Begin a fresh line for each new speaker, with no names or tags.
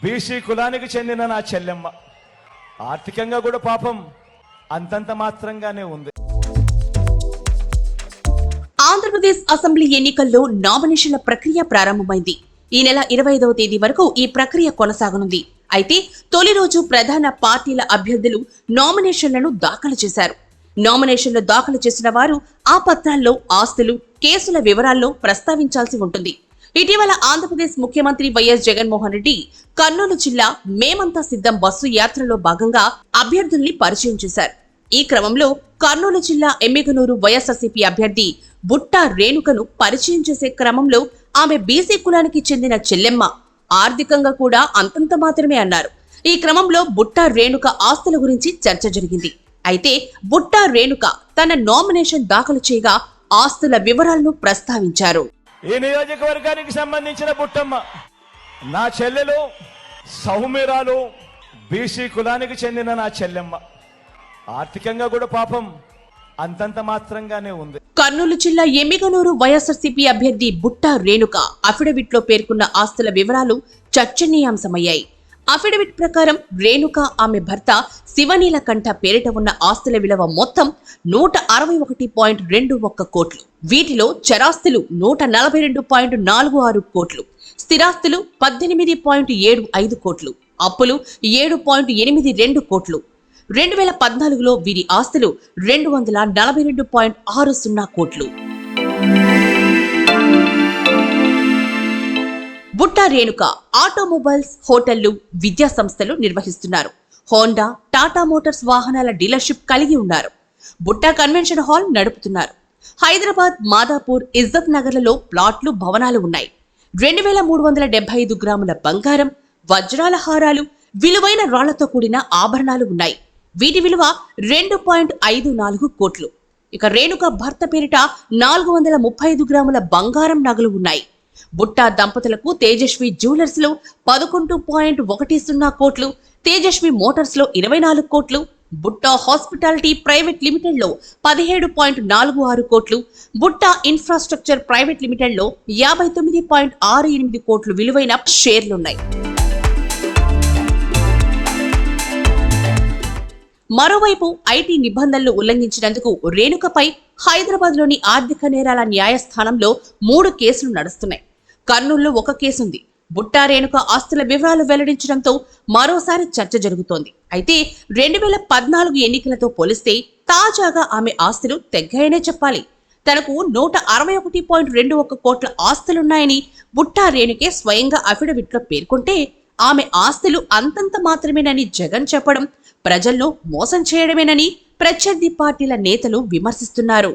BC కులానికి చెందిన నా చెల్లెమ్మ ఆర్థికంగా కూడా పాపం అంతంత మాత్రంగానే ఉంది.
ఆంధ్రప్రదేశ్ అసెంబ్లీ ఎన్నికల్లో నామినేషన్ల ప్రక్రియ ప్రారంభమైంది. ఈ నెల 25వ తేదీ వరకు ఈ ప్రక్రియ కొనసాగనుంది. అయితే తొలి రోజు ప్రధాన పార్టీల అభ్యర్థులు నామినేషన్లను దాఖలు చేశారు. నామినేషన్లు దాఖలు చేసిన వారు ఆ పత్రాల్లో ఆస్తులు, కేసుల వివరాల్లో ప్రస్తావించాల్సి ఉంటుంది. ఇటీవల ఆంధ్రప్రదేశ్ ముఖ్యమంత్రి వైఎస్ జగన్మోహన్ రెడ్డి కర్నూలు జిల్లా మేమంతా సిద్ధం బస్సు యాత్రలో భాగంగా అభ్యర్థుల్ని పరిచయం చేశారు. ఈ క్రమంలో కర్నూలు జిల్లా ఎమ్మిగనూరు వైఎస్ఆర్సీపీ అభ్యర్థి బుట్టా రేణుకను పరిచయం చేసే క్రమంలో ఆమె బీసీ కులానికి చెందిన చెల్లెమ్మ, ఆర్థికంగా కూడా అంతంత మాత్రమే అన్నారు. ఈ క్రమంలో బుట్టా రేణుక ఆస్తుల గురించి చర్చ జరిగింది. అయితే బుట్టా రేణుక తన నామినేషన్ దాఖలు చేయగా ఆస్తుల వివరాలను ప్రస్తావించారు.
ఈ నియోజకవర్గానికి సంబంధించిన బుట్టమ్మ నా చెల్లెలు సౌమ్యరాలు, బీసీ కులానికి చెందిన నా చెల్లెమ్మ ఆర్థికంగా కూడా పాపం అంతంత మాత్రంగానే ఉంది.
కర్నూలు జిల్లా ఎమ్మిగనూరు వైఎస్ఆర్సీపీ అభ్యర్థి బుట్టా రేణుక అఫిడవిట్ లో పేర్కొన్న ఆస్తుల వివరాలు చర్చనీయాంశమయ్యాయి. అఫిడవిట్ ప్రకారం రేణుక ఆమె భర్త శివనీలకంఠ పేరిట ఉన్న ఆస్తుల విలువ మొత్తం 161.21 కోట్లు. వీటిలో చరాస్తులు 142.46 కోట్లు, స్థిరాస్తులు 18.75 కోట్లు, అప్పులు 7.82 కోట్లు. 2014లో వీరి ఆస్తులు 242.60 కోట్లు. బుట్టా రేణుక ఆటోమొబైల్స్, హోటళ్లు, విద్యా సంస్థలు నిర్వహిస్తున్నారు. హోండా, టాటా మోటార్స్ వాహనాల డీలర్షిప్ కలిగి ఉన్నారు. బుట్టా కన్వెన్షన్ హాల్ నడుపుతున్నారు. హైదరాబాద్, మాదాపూర్, ఇజ్జత్ నగర్లలో ప్లాట్లు, భవనాలు ఉన్నాయి. 2375 గ్రాముల బంగారం, వజ్రాల హారాలు, విలువైన రాళ్లతో కూడిన ఆభరణాలు ఉన్నాయి. వీటి విలువ 2.54 కోట్లు. ఇక రేణుక భర్త పేరిట 435 గ్రాముల బంగారం నగలు ఉన్నాయి. బుట్టా దంపతులకు తేజస్వి జ్యువెలర్స్ లో 11.10 కోట్లు, తేజస్వి మోటార్స్ లో 24 కోట్లు, బుట్టా హాస్పిటాలిటీ ప్రైవేట్ లిమిటెడ్ లో 17.46 కోట్లు, బుట్టా ఇన్ఫ్రాస్ట్రక్చర్ ప్రైవేట్ లిమిటెడ్ లో 59.68 కోట్లు విలువైన షేర్లున్నాయి. మరోవైపు ఐటీ నిబంధనలు ఉల్లంఘించినందుకు రేణుకపై హైదరాబాద్లోని ఆర్థిక నేరాల న్యాయస్థానంలో 3 కేసులు నడుస్తున్నాయి. కర్నూలులో 1 కేసుంది. బుట్టా రేణుక ఆస్తుల వివరాలు వెల్లడించడంతో మరోసారి చర్చ జరుగుతోంది. అయితే 2014 ఎన్నికలతో పోలిస్తే తాజాగా ఆమె ఆస్తులు తెగ్గాయనే చెప్పాలి. తనకు 161.21 కోట్ల ఆస్తులున్నాయని బుట్టా రేణుకే స్వయంగా అఫిడవిట్లో పేర్కొంటే ఆమె ఆస్తులు అంతంత మాత్రమేనని జగన్ చెప్పడం ప్రజల్లో మోసం చేయడమేనని ప్రత్యర్థి పార్టీల నేతలు విమర్శిస్తున్నారు.